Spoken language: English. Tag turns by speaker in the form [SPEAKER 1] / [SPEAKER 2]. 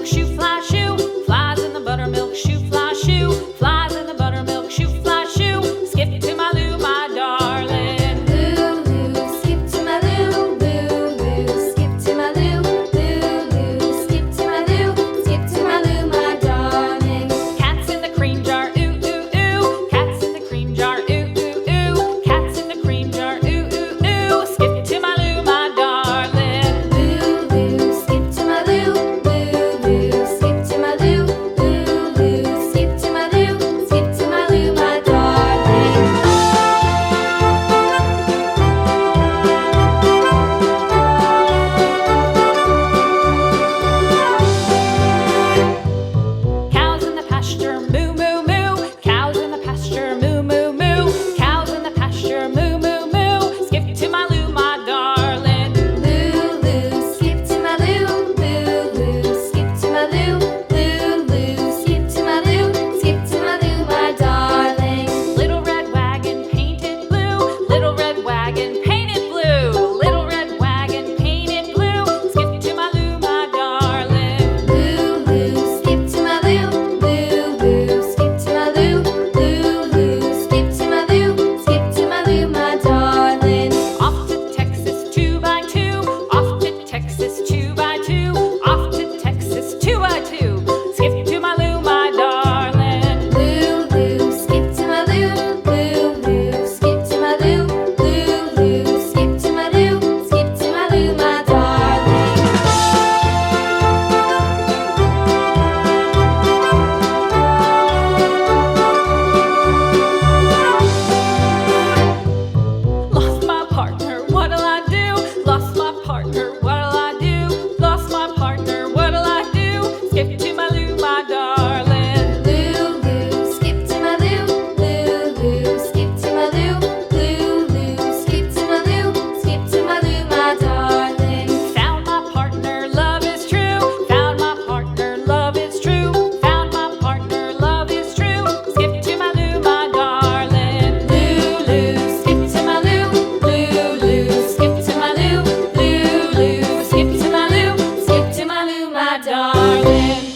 [SPEAKER 1] buttermilk shoe, fly shoe. Flies in the buttermilk shoe, fly shoe. Flies in the buttermilk shoe, fly shoe. Skip to my Lou, my darling.
[SPEAKER 2] Lou, skip to my Lou, Lou, skip to my Lou, Lou, skip to my Lou, skip to my Lou, my darling.
[SPEAKER 1] Cats in the cream jar, ooh, ooh, ooh. Cats in the cream jar, ooh, ooh, ooh. Cats in the cream jar, ooh, ooh, ooh. Skip to my Lou, my darling.
[SPEAKER 2] Lou, skip to my Lou, Lou, skip to my Lou, Lou, skip to my Lou, skip to my Lou, my darling.
[SPEAKER 1] Cows in the pasture, moo, moo, moo. Cows in the pasture, moo, moo, moo. Cows in the pasture, moo, moo, moo. Skip to my Lou, my darling.
[SPEAKER 2] Lou, skip to my Lou, Lou, skip to my Lou, Lou, skip to my Lou, skip to my Lou, my darling.
[SPEAKER 1] Little red wagon painted blue. Little red wagon painted blue. Little red wagon painted blue. Skip to my Lou, my darling.
[SPEAKER 2] Lou, skip to my Lou, Lou, skip to my Lou, Lou, skip to my Lou, skip to my Lou, my darling.
[SPEAKER 1] Off to Texas 2x2. Off to Texas 2x2. Off to Texas 2x2. Skip to my Lou, my darling.
[SPEAKER 2] Lou, skip to my Lou, Lou, skip to my Lou, Lou, skip to my Lou, skip to my Lou, my darling.
[SPEAKER 1] Lost my partner, what'll I do? Lost my partner, what'll I do? Lost my partner, what'll I do? Skip to my Lou, my darling.
[SPEAKER 2] Lou, skip to my Lou, Lou, skip to my Lou, Lou, skip to my Lou, skip to my Lou, my darling.
[SPEAKER 1] Found my partner, love is true. Found my partner, love is true. Found my partner, love is true. Skip to my Lou, my darling.
[SPEAKER 2] Lou, skip to my Lou, Lou, skip to my Lou, Lou, skip to my Lou, skip to my Lou, my darling.